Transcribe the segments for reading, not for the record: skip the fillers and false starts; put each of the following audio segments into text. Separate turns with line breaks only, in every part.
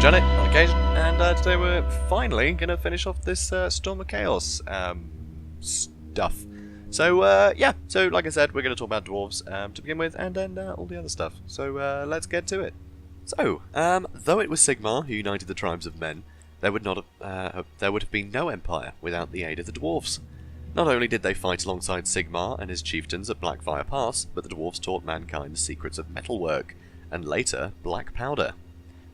Janet on occasion, and today we're finally going to finish off this Storm of Chaos stuff. So, yeah, so like I said, we're going to talk about Dwarves to begin with, and then all the other stuff. So, let's get to it. So, though it was Sigmar who united the tribes of men, there would have been no empire without the aid of the Dwarfs. Not only did they fight alongside Sigmar and his chieftains at Blackfire Pass, but the Dwarfs taught mankind the secrets of metalwork, and later, black powder.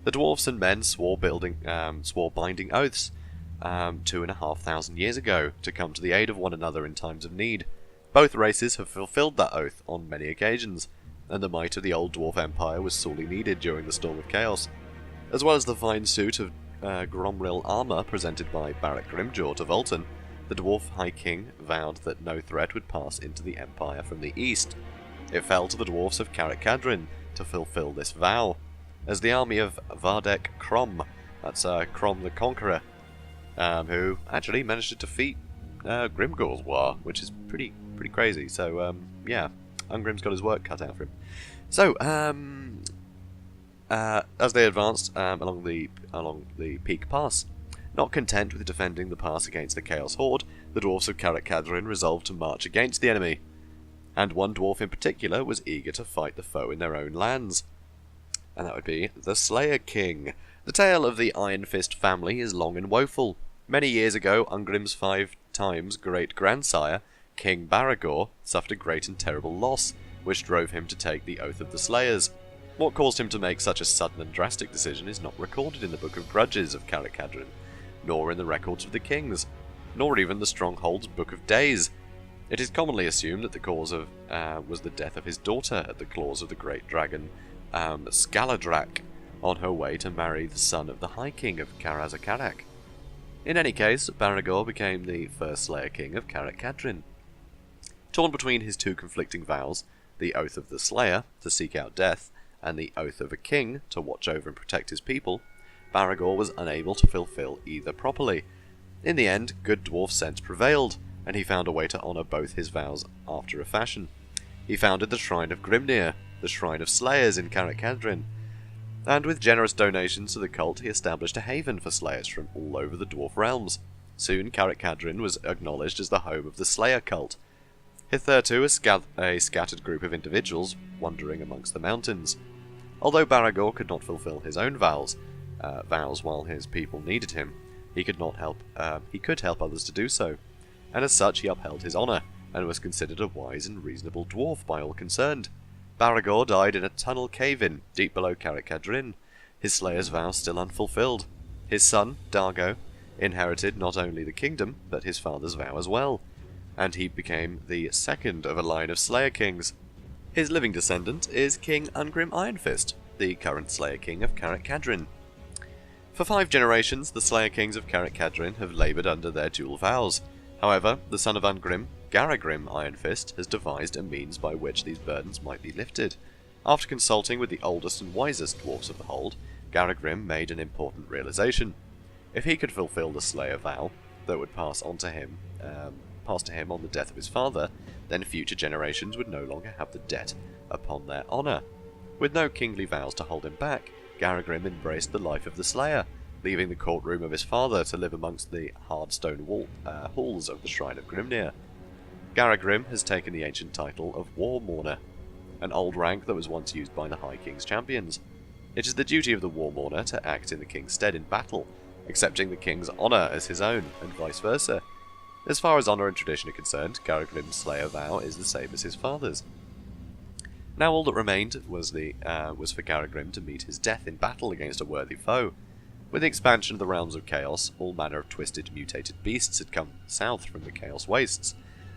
The dwarfs and men swore binding oaths 2,500 years ago to come to the aid of one another in times of need. Both races have fulfilled that oath on many occasions, and the might of the old dwarf empire was sorely needed during the Storm of Chaos. As well as the fine suit of Gromril armour presented by Barrack Grimjaw to Vultan, the dwarf High King vowed that no threat would pass into the empire from the east. It fell to the dwarfs of Carrick Cadrin to fulfill this vow, as the army of Vardek Crom, that's Crom the Conqueror, who actually managed to defeat Grimgor's War, which is pretty crazy. So yeah, Ungrim's got his work cut out for him. So as they advanced along the Peak Pass, not content with defending the pass against the Chaos Horde, the dwarfs of Carrick Cadrin resolved to march against the enemy, and one dwarf in particular was eager to fight the foe in their own lands. And that would be the Slayer King. The tale of the Iron Fist family is long and woeful. Many years ago, Ungrim's 5 times great-grandsire, King Baragor, suffered a great and terrible loss, which drove him to take the Oath of the Slayers. What caused him to make such a sudden and drastic decision is not recorded in the Book of Grudges of Carrick Cadrin, nor in the records of the kings, nor even the Stronghold's Book of Days. It is commonly assumed that the cause of was the death of his daughter at the claws of the great dragon Skaladrak, on her way to marry the son of the High King of Karazakarak. In any case, Baragor became the first Slayer King of Carrick Cadrin. Torn between his two conflicting vows, the Oath of the Slayer, to seek out death, and the Oath of a King, to watch over and protect his people, Baragor was unable to fulfill either properly. In the end, good dwarf sense prevailed, and he found a way to honour both his vows after a fashion. He founded the Shrine of Grimnir, the Shrine of Slayers in Carrick Cadrin, and with generous donations to the cult he established a haven for slayers from all over the dwarf realms. Soon Carrick Cadrin was acknowledged as the home of the Slayer cult, hitherto a scattered group of individuals wandering amongst the mountains. Although Baragor could not fulfill his own vows while his people needed him, he could help others to do so, and as such he upheld his honour, and was considered a wise and reasonable dwarf by all concerned. Baragor died in a tunnel cave-in deep below Carrick Cadrin, his slayer's vow still unfulfilled. His son, Dargo, inherited not only the kingdom, but his father's vow as well, and he became the second of a line of Slayer Kings. His living descendant is King Ungrim Ironfist, the current Slayer King of Carrick Cadrin. For 5 generations, the Slayer Kings of Carrick Cadrin have laboured under their dual vows. However, the son of Ungrim, Garagrim Ironfist, has devised a means by which these burdens might be lifted. After consulting with the oldest and wisest dwarfs of the hold, Garagrim made an important realization. If he could fulfill the Slayer vow that would pass to him on the death of his father, then future generations would no longer have the debt upon their honour. With no kingly vows to hold him back, Garagrim embraced the life of the Slayer, leaving the courtroom of his father to live amongst the hard stone halls of the Shrine of Grimnir. Garagrim has taken the ancient title of War Mourner, an old rank that was once used by the High King's champions. It is the duty of the War Mourner to act in the king's stead in battle, accepting the king's honour as his own, and vice versa. As far as honour and tradition are concerned, Garagrim's Slayer vow is the same as his father's. Now all that remained was for Garagrim to meet his death in battle against a worthy foe. With the expansion of the realms of chaos, all manner of twisted, mutated beasts had come south from the Chaos Wastes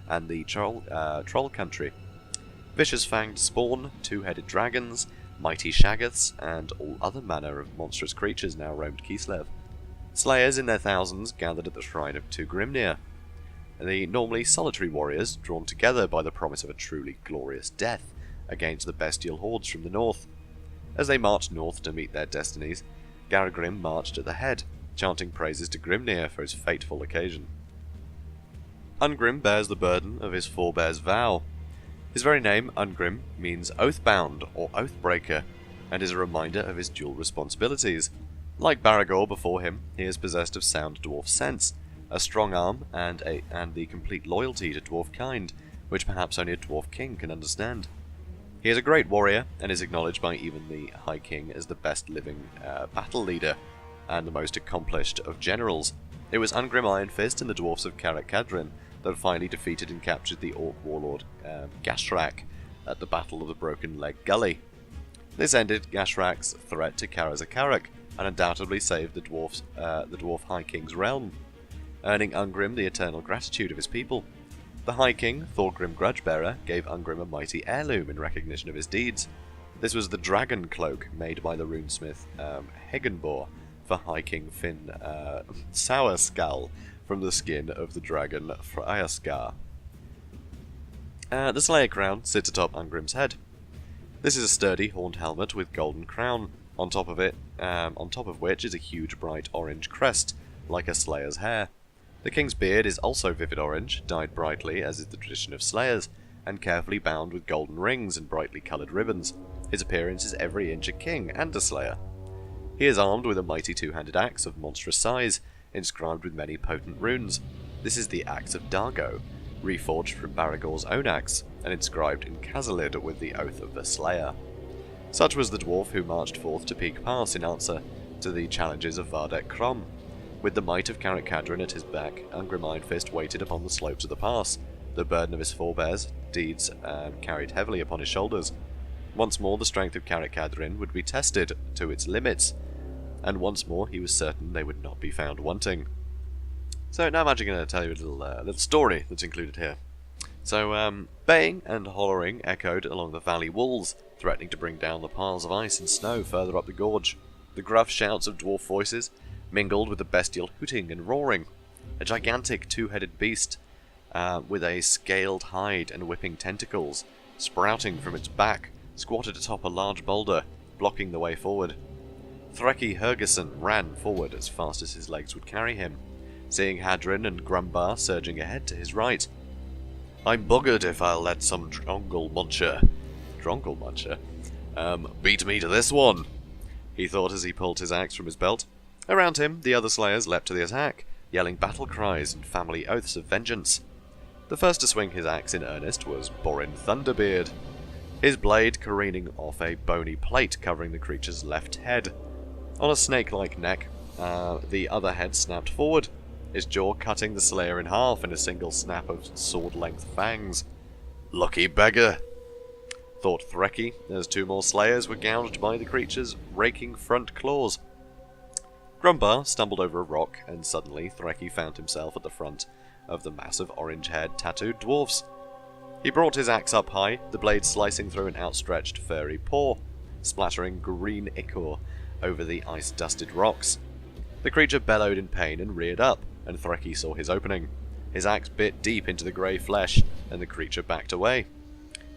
and the Troll Country. Vicious-fanged spawn, 2-headed dragons, mighty shaggoths, and all other manner of monstrous creatures now roamed Kislev. Slayers in their thousands gathered at the shrine of Grimnir, the normally solitary warriors drawn together by the promise of a truly glorious death against the bestial hordes from the north. As they marched north to meet their destinies, Garagrim marched at the head, chanting praises to Grimnir for his fateful occasion. Ungrim bears the burden of his forebear's vow. His very name, Ungrim, means oath-bound or oath-breaker, and is a reminder of his dual responsibilities. Like Baragor before him, he is possessed of sound dwarf sense, a strong arm, and the complete loyalty to dwarf kind, which perhaps only a dwarf king can understand. He is a great warrior, and is acknowledged by even the High King as the best living battle leader, and the most accomplished of generals. It was Ungrim Iron Fist and the Dwarfs of Carrick-Cadrin that finally defeated and captured the Orc warlord Gashrak at the Battle of the Broken Leg Gully. This ended Gashrak's threat to Karazakarak, and undoubtedly saved the Dwarf High King's realm, earning Ungrim the eternal gratitude of his people. The High King, Thorgrim Grudgebearer, gave Ungrim a mighty heirloom in recognition of his deeds. This was the dragon cloak made by the runesmith Hegenbor for High King Finn Sauerskull from the skin of the dragon Freyascar. The Slayer crown sits atop Ungrim's head. This is a sturdy horned helmet with golden crown, on top of which is a huge bright orange crest, like a Slayer's hair. The king's beard is also vivid orange, dyed brightly as is the tradition of Slayers, and carefully bound with golden rings and brightly coloured ribbons. His appearance is every inch a king and a Slayer. He is armed with a mighty two-handed axe of monstrous size, inscribed with many potent runes. This is the Axe of Dargo, reforged from Baragor's own axe, and inscribed in Khazalid with the Oath of the Slayer. Such was the dwarf who marched forth to Peak Pass in answer to the challenges of Vardek Krom. With the might of Carrick-Cadrin at his back, Ungrim Ironfist waited upon the slopes of the pass, the burden of his forebears' deeds carried heavily upon his shoulders. Once more the strength of Carrick-Cadrin would be tested to its limits, and once more he was certain they would not be found wanting. So now I'm actually going to tell you a little story that's included here. So, baying and hollering echoed along the valley walls, threatening to bring down the piles of ice and snow further up the gorge. The gruff shouts of dwarf voices mingled with the bestial hooting and roaring. A gigantic two-headed beast, with a scaled hide and whipping tentacles, sprouting from its back, squatted atop a large boulder, blocking the way forward. Threki Hergerson ran forward as fast as his legs would carry him, seeing Hadrin and Grumbar surging ahead to his right. "I'm buggered if I'll let some Drongle Muncher beat me to this one," he thought as he pulled his axe from his belt. Around him, the other Slayers leapt to the attack, yelling battle cries and family oaths of vengeance. The first to swing his axe in earnest was Borin Thunderbeard, his blade careening off a bony plate covering the creature's left head. On a snake-like neck, the other head snapped forward, his jaw cutting the Slayer in half in a single snap of sword-length fangs. "Lucky beggar," thought Threki, as two more Slayers were gouged by the creature's raking front claws. Grumbar stumbled over a rock, and suddenly Threki found himself at the front of the massive orange-haired tattooed dwarfs. He brought his axe up high, the blade slicing through an outstretched furry paw, splattering green ichor over the ice-dusted rocks. The creature bellowed in pain and reared up, and Threki saw his opening. His axe bit deep into the grey flesh, and the creature backed away.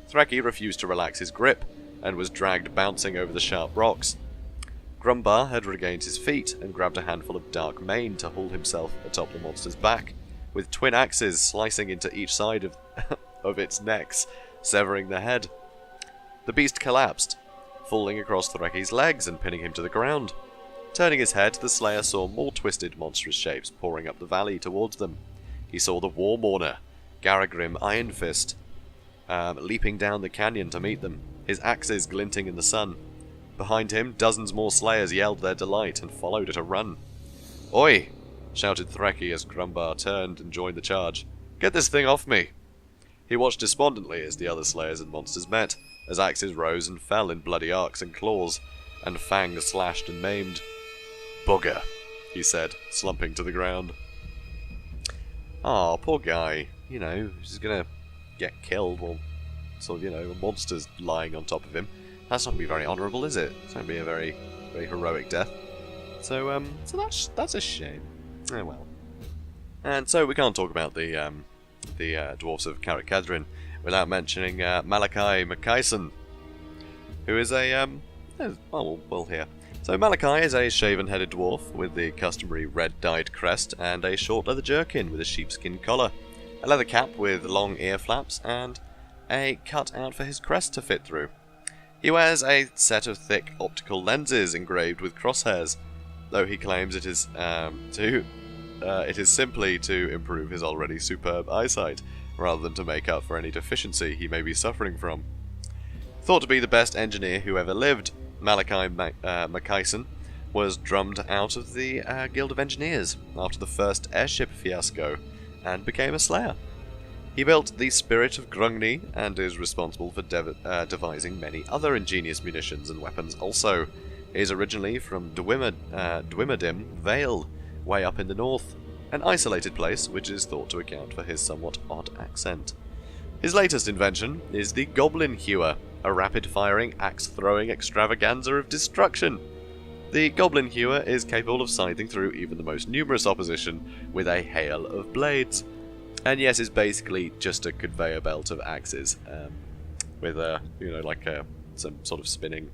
Threki refused to relax his grip, and was dragged bouncing over the sharp rocks. Grumbar had regained his feet, and grabbed a handful of dark mane to haul himself atop the monster's back, with twin axes slicing into each side of its necks, severing the head. The beast collapsed, falling across Threki's legs and pinning him to the ground. Turning his head, the Slayer saw more twisted, monstrous shapes pouring up the valley towards them. He saw the War Mourner, Garagrim Ironfist, leaping down the canyon to meet them, his axes glinting in the sun. Behind him, dozens more Slayers yelled their delight and followed at a run. "Oi!" shouted Threki as Grumbar turned and joined the charge. "Get this thing off me!" He watched despondently as the other Slayers and monsters met, as axes rose and fell in bloody arcs and claws, and fangs slashed and maimed. "Bugger," he said, slumping to the ground. "Aw, poor guy. He's gonna get killed while a monster's lying on top of him. That's not going to be very honourable, is it? It's going to be a very, very heroic death. So that's a shame. Oh well. And so we can't talk about the Dwarfs of Carrick-Cadrin without mentioning Malachi Micatin, who is a we'll hear. So Malachi is a shaven-headed dwarf with the customary red-dyed crest and a short leather jerkin with a sheepskin collar, a leather cap with long ear flaps, and a cut out for his crest to fit through. He wears a set of thick optical lenses engraved with crosshairs. though he claims it is simply to improve his already superb eyesight, rather than to make up for any deficiency he may be suffering from. Thought to be the best engineer who ever lived, Malachi Micatin was drummed out of the Guild of Engineers after the first airship fiasco, and became a slayer. He built the Spirit of Grungni, and is responsible for devising many other ingenious munitions and weapons also. He is originally from Dwimadim Vale, way up in the north, an isolated place which is thought to account for his somewhat odd accent. His latest invention is the Goblin Heuer, a rapid-firing, axe-throwing extravaganza of destruction. The Goblin Heuer is capable of scything through even the most numerous opposition with a hail of blades. And yes, it's basically just a conveyor belt of axes, with some sort of spinning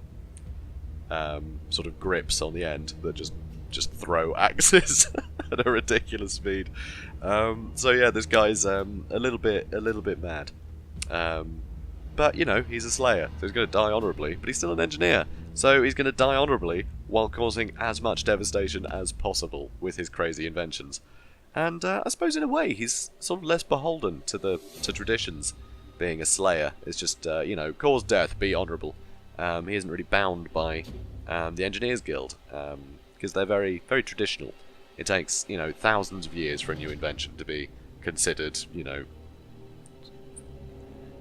sort of grips on the end that just throw axes at a ridiculous speed. So yeah, this guy's a little bit mad. But you know, he's a slayer, so he's going to die honourably. But he's still an engineer, so he's going to die honourably while causing as much devastation as possible with his crazy inventions. And I suppose in a way he's sort of less beholden to traditions. Being a slayer is just cause death, be honourable. He isn't really bound by the Engineers Guild because they're very very traditional. It takes thousands of years for a new invention to be considered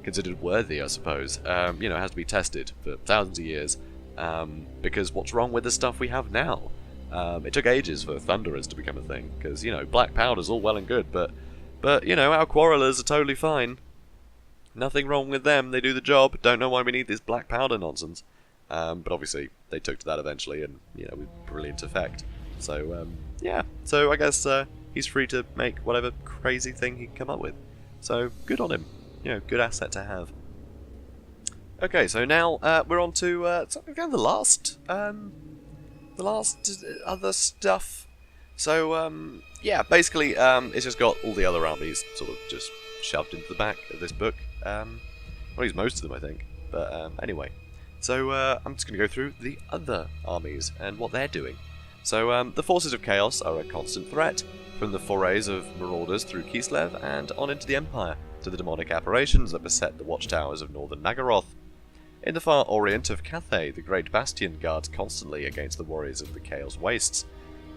considered worthy, I suppose. It has to be tested for thousands of years because what's wrong with the stuff we have now? It took ages for Thunderers to become a thing, because, black powder's all well and good, but our Quarrelers are totally fine. Nothing wrong with them, they do the job, don't know why we need this black powder nonsense. But obviously, they took to that eventually, and, with brilliant effect. So, so I guess he's free to make whatever crazy thing he can come up with. So, good on him. Good asset to have. Okay, so now we're on to the last other stuff. So, basically, it's just got all the other armies sort of just shoved into the back of this book. Well, at least most of them, I think. But anyway, so I'm just going to go through the other armies and what they're doing. So, the Forces of Chaos are a constant threat, from the forays of marauders through Kislev and on into the Empire, to the demonic apparitions that beset the watchtowers of northern Nagaroth. In the far orient of Cathay, the Great Bastion guards constantly against the warriors of the Chaos Wastes.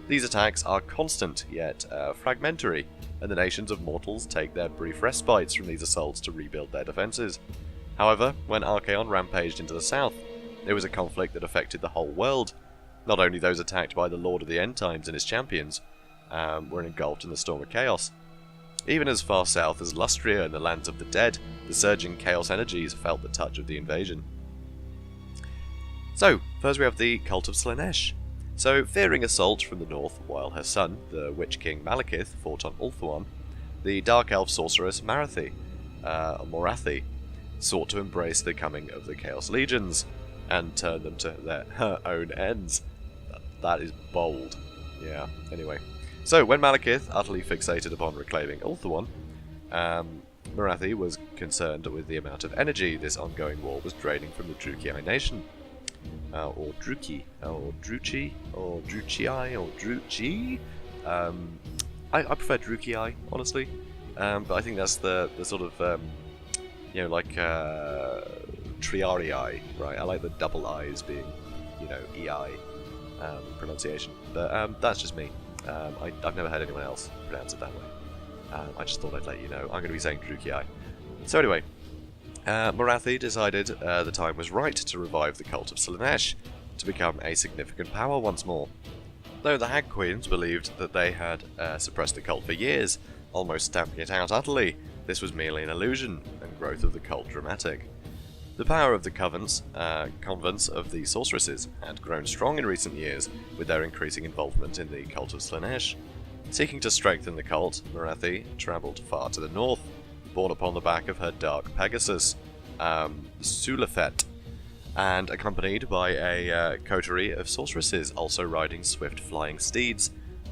These attacks are constant, yet fragmentary, and the nations of mortals take their brief respites from these assaults to rebuild their defences. However, when Archaon rampaged into the south, it was a conflict that affected the whole world. Not only those attacked by the Lord of the End Times and his champions were engulfed in the storm of chaos. Even as far south as Lustria and the lands of the dead, the surging chaos energies felt the touch of the invasion. So, first we have the Cult of Slaanesh. So, fearing assault from the north while her son, the Witch King Malekith, fought on Ulthuan, the Dark Elf sorceress Morathi, sought to embrace the coming of the Chaos Legions and turn them to her own ends. That is bold. Yeah, anyway. So, when Malekith, utterly fixated upon reclaiming Ulthuan, Morathi was concerned with the amount of energy this ongoing war was draining from the Druchii nation. Or Druchii, or Druchii, or Druchii, or Druchii. I prefer Druchii, honestly. But I think that's the sort of, Triarii, right? I like the double I's being, EI pronunciation. But that's just me. I've never heard anyone else pronounce it that way. I just thought I'd let you know. I'm going to be saying Druchii. So anyway, Morathi decided the time was right to revive the Cult of Slaanesh to become a significant power once more. Though the Hag Queens believed that they had suppressed the cult for years, almost stamping it out utterly, this was merely an illusion, and growth of the cult dramatic. The power of the convents of the sorceresses had grown strong in recent years, with their increasing involvement in the Cult of Slaanesh. Seeking to strengthen the cult, Morathi travelled far to the north, borne upon the back of her dark Pegasus, Sulafet, and accompanied by a coterie of sorceresses also riding swift flying steeds.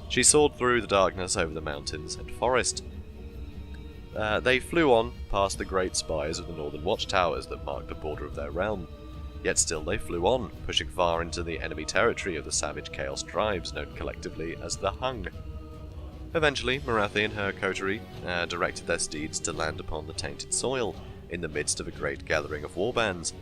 She soared through the darkness over the mountains and forest. They flew on past the great spires of the northern watchtowers that marked the border of their realm. Yet still they flew on, pushing far into the enemy territory of the savage Chaos tribes known collectively as the Hung. Eventually, Malachi and her coterie directed their steeds to land upon the tainted soil, in the midst of a great gathering of warbands.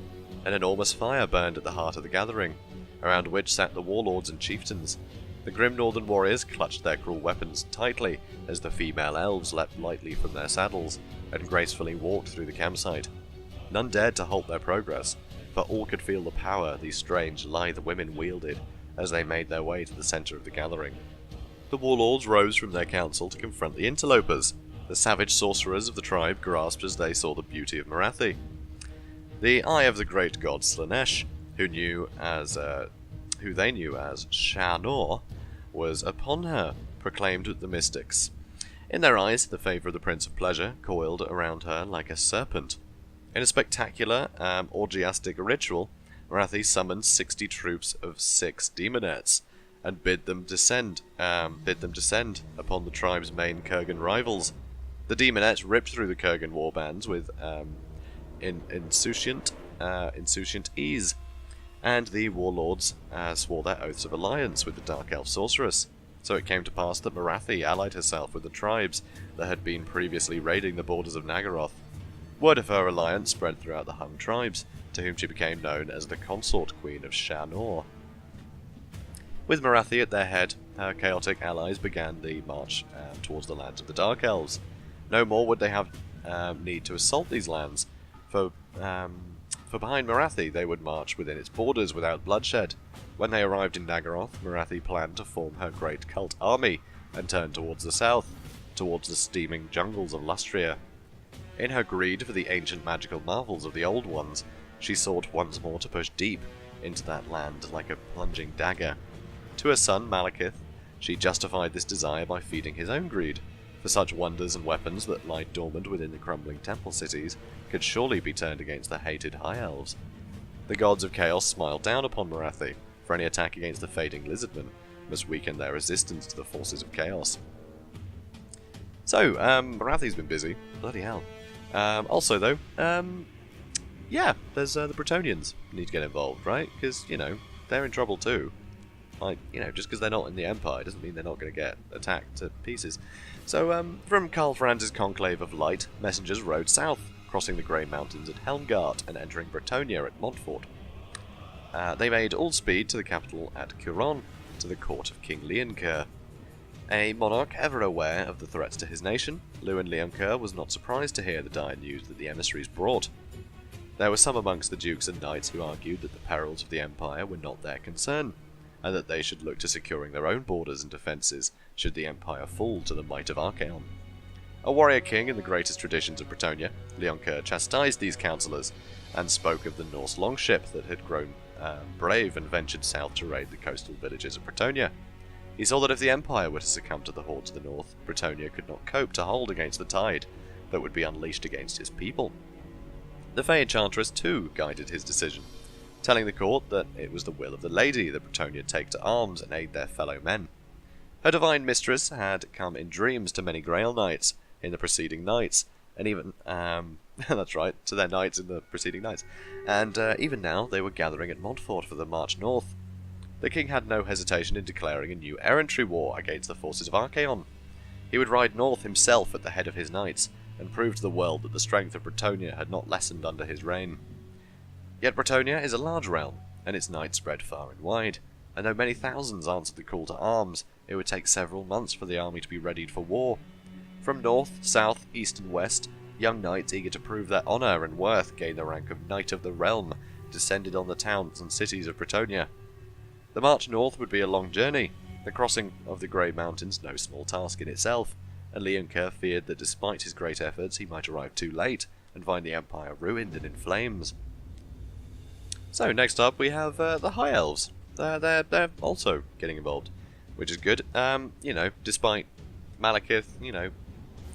An enormous fire burned at the heart of the gathering, around which sat the warlords and chieftains. The grim northern warriors clutched their cruel weapons tightly as the female elves leapt lightly from their saddles and gracefully walked through the campsite. None dared to halt their progress, for all could feel the power these strange, lithe women wielded as they made their way to the centre of the gathering. The warlords rose from their council to confront the interlopers. The savage sorcerers of the tribe grasped as they saw the beauty of Malachi. The eye of the great god Slanesh, who they knew as Shanor, was upon her, proclaimed the mystics. In their eyes, the favour of the Prince of Pleasure coiled around her like a serpent. In a spectacular, orgiastic ritual, Malachi summoned 60 troops of 6 demonettes, and bid them descend upon the tribe's main Kurgan rivals. The demonettes ripped through the Kurgan warbands with insouciant ease, and the warlords swore their oaths of alliance with the Dark Elf sorceress. So it came to pass that Malachi allied herself with the tribes that had been previously raiding the borders of Nagaroth. Word of her alliance spread throughout the Hung tribes, to whom she became known as the Consort Queen of Shanor. With Malachi at their head, her chaotic allies began the march towards the lands of the Dark Elves. No more would they have need to assault these lands, for behind Malachi they would march within its borders without bloodshed. When they arrived in Nagaroth, Malachi planned to form her great cult army and turn towards the south, towards the steaming jungles of Lustria. In her greed for the ancient magical marvels of the Old Ones, she sought once more to push deep into that land like a plunging dagger. To her son, Malekith, she justified this desire by feeding his own greed, for such wonders and weapons that lie dormant within the crumbling temple cities could surely be turned against the hated High Elves. The gods of chaos smiled down upon Malachi, for any attack against the fading lizardmen must weaken their resistance to the forces of chaos. So, Malachi's been busy. Bloody hell. Also, though, yeah, there's the Bretonnians need to get involved, right? Because, they're in trouble too. Like, just because they're not in the Empire doesn't mean they're not going to get attacked to pieces. So, from Karl Franz's Conclave of Light, messengers rode south, crossing the Grey Mountains at Helmgart and entering Bretonnia at Montfort. They made all speed to the capital at Curon, to the court of King Leoncoeur. A monarch ever aware of the threats to his nation, Lewin Leoncoeur was not surprised to hear the dire news that the emissaries brought. There were some amongst the dukes and knights who argued that the perils of the Empire were not their concern, and that they should look to securing their own borders and defences should the Empire fall to the might of Archaon. A warrior king in the greatest traditions of Bretonnia, Leoncoeur chastised these counsellors, and spoke of the Norse longship that had grown brave and ventured south to raid the coastal villages of Bretonnia. He saw that if the Empire were to succumb to the horde to the north, Bretonnia could not cope to hold against the tide that would be unleashed against his people. The Fey Enchantress too guided his decision, telling the court that it was the will of the lady that Bretonnia take to arms and aid their fellow men. Her divine mistress had come in dreams to many Grail Knights in the preceding nights, and even, that's right, to their knights in the preceding nights, and even now they were gathering at Montfort for the march north. The king had no hesitation in declaring a new errantry war against the forces of Archaon. He would ride north himself at the head of his knights, and prove to the world that the strength of Bretonnia had not lessened under his reign. Yet Bretonnia is a large realm, and its knights spread far and wide, and though many thousands answered the call to arms, it would take several months for the army to be readied for war. From north, south, east and west, young knights eager to prove their honour and worth gained the rank of Knight of the Realm, descended on the towns and cities of Bretonnia. The march north would be a long journey, the crossing of the Grey Mountains no small task in itself, and Leoncoeur feared that despite his great efforts he might arrive too late and find the Empire ruined and in flames. So next up we have the High Elves. They're also getting involved, which is good. Despite Malekith,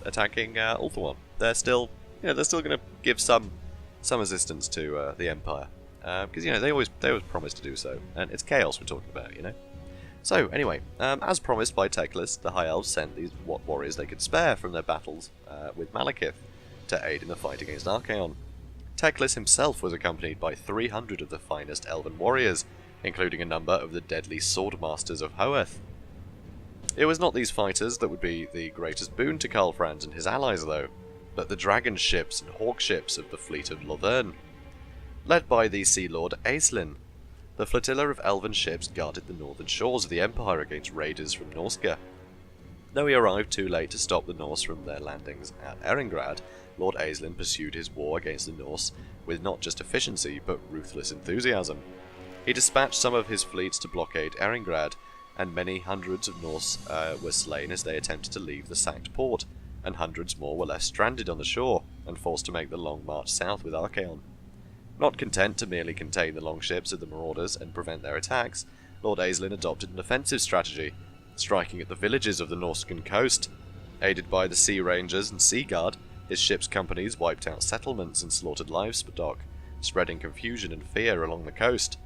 attacking Ulthuan, they're still going to give some assistance to the Empire, because they always promise to do so, and it's chaos we're talking about, So anyway, as promised by Teclis, the High Elves sent what warriors they could spare from their battles with Malekith to aid in the fight against Archaon. Teclis himself was accompanied by 300 of the finest elven warriors, including a number of the deadly swordmasters of Hoeth. It was not these fighters that would be the greatest boon to Karlfrand and his allies, though, but the dragon ships and hawk ships of the fleet of Lothern. Led by the Sea Lord Aisriyths, the flotilla of elven ships guarded the northern shores of the Empire against raiders from Norska. Though he arrived too late to stop the Norse from their landings at Eringrad, Lord Aisriyths pursued his war against the Norse with not just efficiency, but ruthless enthusiasm. He dispatched some of his fleets to blockade Eringrad, and many hundreds of Norse were slain as they attempted to leave the sacked port, and hundreds more were left stranded on the shore, and forced to make the long march south with Archaon. Not content to merely contain the longships of the marauders and prevent their attacks, Lord Aisriyths adopted an offensive strategy, striking at the villages of the Norscan coast. Aided by the Sea Rangers and Sea Guard, his ship's companies wiped out settlements and slaughtered livestock, spreading confusion and fear along the coast.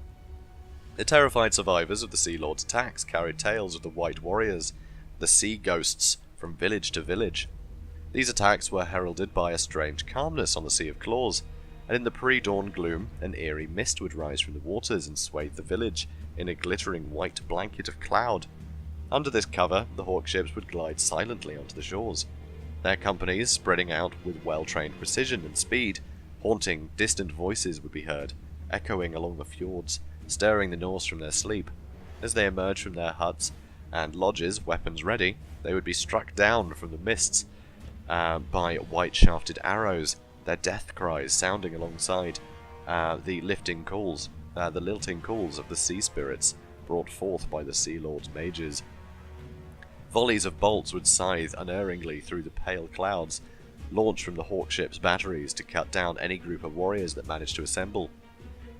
The terrified survivors of the Sea Lord's attacks carried tales of the White Warriors, the Sea Ghosts, from village to village. These attacks were heralded by a strange calmness on the Sea of Claws, and in the pre-dawn gloom an eerie mist would rise from the waters and swathe the village in a glittering white blanket of cloud. Under this cover, the hawk ships would glide silently onto the shores, their companies spreading out with well-trained precision and speed. Haunting, distant voices would be heard, echoing along the fjords, stirring the Norse from their sleep. As they emerged from their huts and lodges, weapons ready, they would be struck down from the mists by white-shafted arrows, their death cries sounding alongside the lilting calls of the sea spirits brought forth by the Sea Lord's mages. Volleys of bolts would scythe unerringly through the pale clouds, launched from the hawk ship's batteries to cut down any group of warriors that managed to assemble.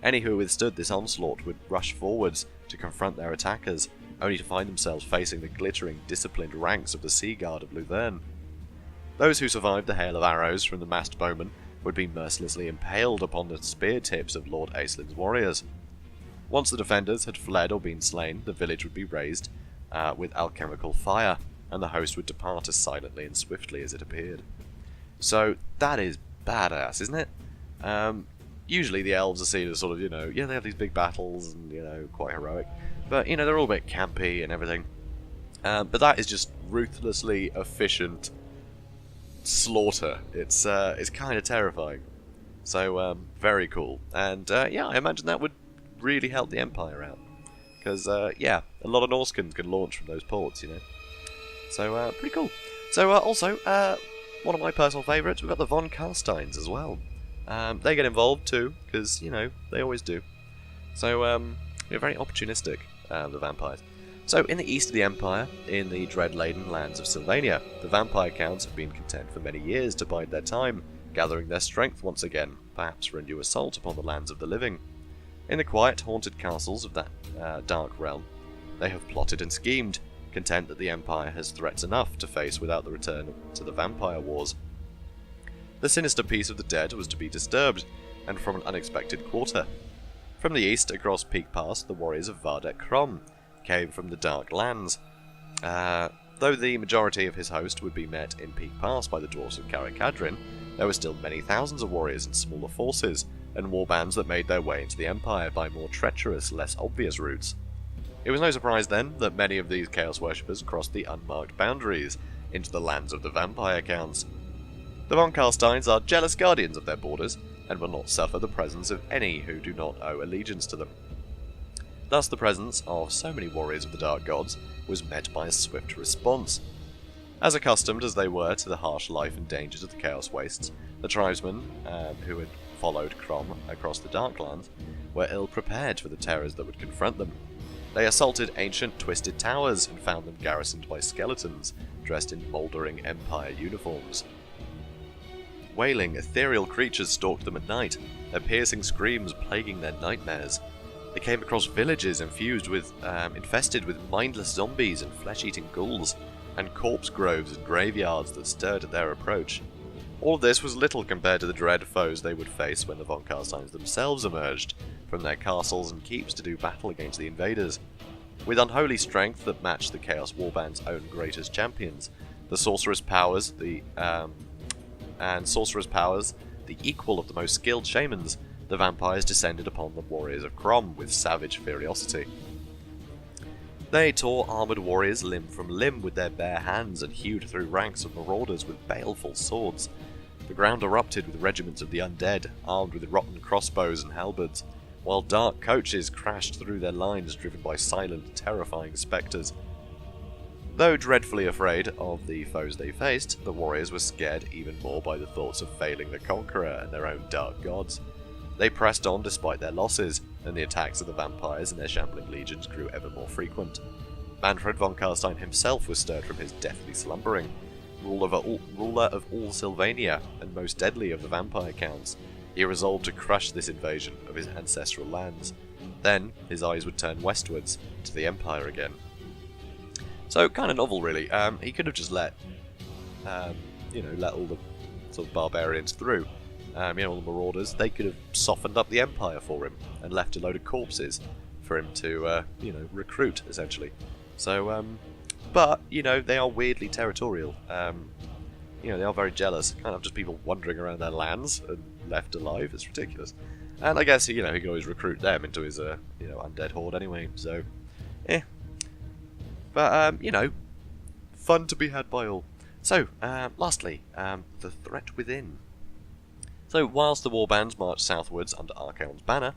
Any who withstood this onslaught would rush forwards to confront their attackers, only to find themselves facing the glittering, disciplined ranks of the Sea Guard of Lothern. Those who survived the hail of arrows from the massed bowmen would be mercilessly impaled upon the spear tips of Lord Aisriyths' warriors. Once the defenders had fled or been slain, the village would be razed with alchemical fire, and the host would depart as silently and swiftly as it appeared. So that is badass, isn't it? Usually the elves are seen as sort of, they have these big battles and, quite heroic. But, they're all a bit campy and everything. But that is just ruthlessly efficient slaughter. It's kind of terrifying. So, very cool. And, I imagine that would really help the Empire out. Because, a lot of Norskins can launch from those ports, So, pretty cool. So, also, one of my personal favourites, we've got the von Carsteins as well. They get involved too, because, they always do. So, they're very opportunistic, the vampires. So, in the east of the Empire, in the dread-laden lands of Sylvania, the vampire counts have been content for many years to bide their time, gathering their strength once again, perhaps for a new assault upon the lands of the living. In the quiet, haunted castles of that dark realm, they have plotted and schemed, content that the Empire has threats enough to face without the return to the vampire wars. The sinister peace of the dead was to be disturbed, and from an unexpected quarter. From the east, across Peak Pass, the warriors of Vardek Krom came from the Dark Lands. Though the majority of his host would be met in Peak Pass by the Dwarfs of Carrick-Cadrin, there were still many thousands of warriors in smaller forces, and warbands that made their way into the Empire by more treacherous, less obvious routes. It was no surprise then that many of these Chaos Worshippers crossed the unmarked boundaries into the lands of the vampire counts. The von Carsteins are jealous guardians of their borders, and will not suffer the presence of any who do not owe allegiance to them. Thus the presence of so many warriors of the Dark Gods was met by a swift response. As accustomed as they were to the harsh life and dangers of the Chaos Wastes, the tribesmen who had followed Krom across the Darklands were ill-prepared for the terrors that would confront them. They assaulted ancient twisted towers and found them garrisoned by skeletons, dressed in mouldering Empire uniforms. Wailing, ethereal creatures stalked them at night, their piercing screams plaguing their nightmares. They came across villages infested with mindless zombies and flesh-eating ghouls, and corpse groves and graveyards that stirred at their approach. All of this was little compared to the dread foes they would face when the von Carsteins themselves emerged from their castles and keeps to do battle against the invaders. With unholy strength that matched the Chaos Warband's own greatest champions, the sorcerous powers the equal of the most skilled shamans, the vampires descended upon the warriors of Crom with savage furiosity. They tore armoured warriors limb from limb with their bare hands and hewed through ranks of marauders with baleful swords. The ground erupted with regiments of the undead, armed with rotten crossbows and halberds, while dark coaches crashed through their lines driven by silent, terrifying spectres. Though dreadfully afraid of the foes they faced, the warriors were scared even more by the thoughts of failing the conqueror and their own dark gods. They pressed on despite their losses, and the attacks of the vampires and their shambling legions grew ever more frequent. Manfred von Carstein himself was stirred from his deathly slumbering, ruler of all Sylvania and most deadly of the vampire counts. He resolved to crush this invasion of his ancestral lands. Then his eyes would turn westwards to the Empire again. So, kind of novel, really. He could have just let all the sort of barbarians through. All the marauders. They could have softened up the Empire for him and left a load of corpses for him to, recruit, essentially. So, but, they are weirdly territorial. They are very jealous. Kind of just people wandering around their lands and left alive. It's ridiculous. And I guess, he could always recruit them into his, undead horde anyway. So, But, fun to be had by all. So, lastly, the threat within. So, whilst the warbands marched southwards under Archaon's banner,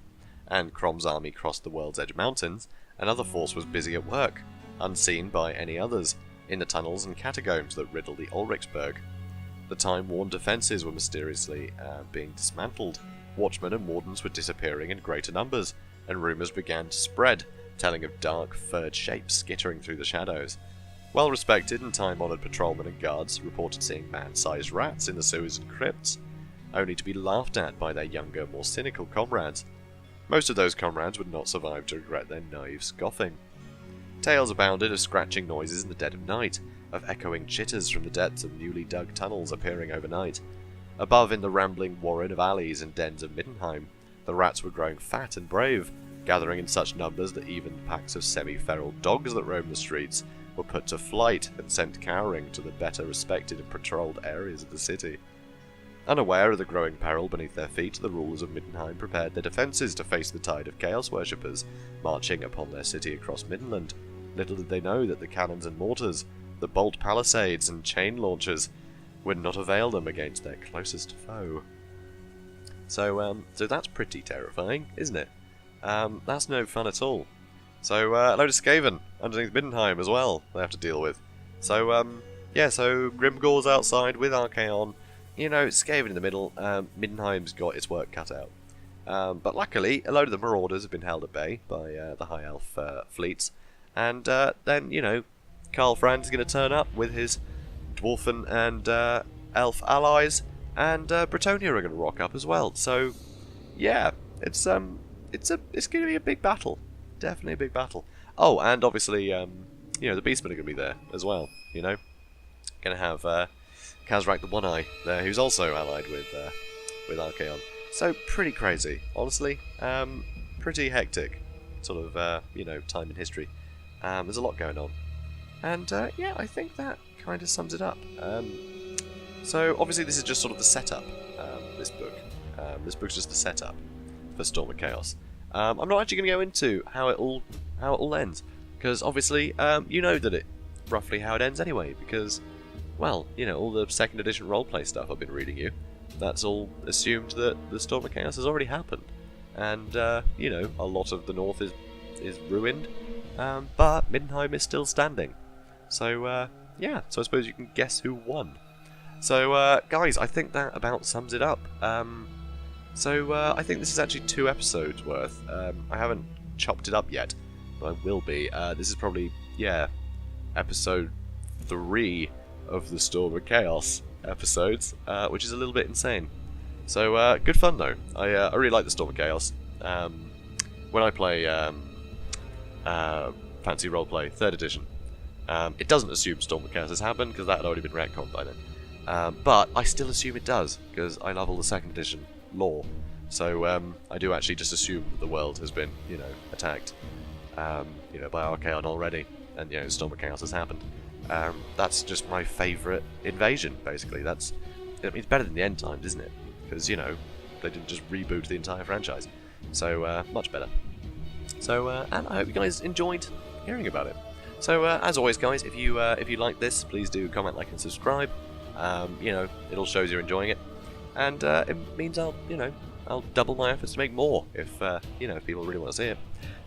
and Crom's army crossed the World's Edge Mountains, another force was busy at work, unseen by any others, in the tunnels and catacombs that riddle the Ulrichsburg. The time-worn defences were mysteriously being dismantled, watchmen and wardens were disappearing in greater numbers, and rumours began to spread, telling of dark, furred shapes skittering through the shadows. Well-respected and time-honoured patrolmen and guards reported seeing man-sized rats in the sewers and crypts, only to be laughed at by their younger, more cynical comrades. Most of those comrades would not survive to regret their naive scoffing. Tales abounded of scratching noises in the dead of night, of echoing chitters from the depths of newly dug tunnels appearing overnight. Above in the rambling warren of alleys and dens of Middenheim, the rats were growing fat and brave, gathering in such numbers that even packs of semi-feral dogs that roamed the streets were put to flight and sent cowering to the better respected and patrolled areas of the city. Unaware of the growing peril beneath their feet, the rulers of Middenheim prepared their defences to face the tide of chaos worshippers marching upon their city across Middenland. Little did they know that the cannons and mortars, the bolt palisades and chain launchers would not avail them against their closest foe. So that's pretty terrifying, isn't it? That's no fun at all. So a load of Skaven underneath Middenheim as well they have to deal with. So so Grimgor's outside with Archaon. Skaven in the middle. Middenheim's got its work cut out. But luckily, a load of the marauders have been held at bay by the High Elf fleets. And then, Karl Franz is going to turn up with his Dwarfen and Elf allies. And Bretonnia are going to rock up as well. So, yeah, it's going to be a big battle. Definitely a big battle. Oh, and obviously, the Beastmen are going to be there as well, Going to have Kazrak the One-Eye there, who's also allied with Archaon. So, pretty crazy, honestly. Pretty hectic, sort of, time in history. There's a lot going on. And, I think that kind of sums it up. So, obviously this is just sort of the setup, this book. This book's just the setup for Storm of Chaos. I'm not actually going to go into how it all ends, because obviously, you know that roughly how it ends anyway, because, well, all the second edition roleplay stuff I've been reading you, that's all assumed that the Storm of Chaos has already happened, and, a lot of the north is ruined, but Middenheim is still standing. So, so I suppose you can guess who won. So, guys, I think that about sums it up. I think this is actually 2 episodes worth. I haven't chopped it up yet, but I will be. This is probably, episode 3 of the Storm of Chaos episodes, which is a little bit insane. So, good fun though. I really like the Storm of Chaos. When I play Fantasy Roleplay 3rd edition, it doesn't assume Storm of Chaos has happened, because that had already been retconned by then. But I still assume it does, because I love all the 2nd edition lore. So I do actually just assume that the world has been, attacked, by Archaon already, and Storm of Chaos has happened. That's just my favourite invasion, basically. It's better than the End Times, isn't it? because, you know, they didn't just reboot the entire franchise. So, much better. So, and I hope you guys enjoyed hearing about it. So, as always, guys, if you like this, please do comment, like, and subscribe. You know, it'll show you're enjoying it, and it means I'll double my efforts to make more if you know, if people really want to see it.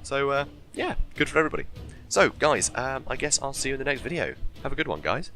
So, yeah, good for everybody. So, guys, I guess I'll see you in the next video. Have a good one, guys.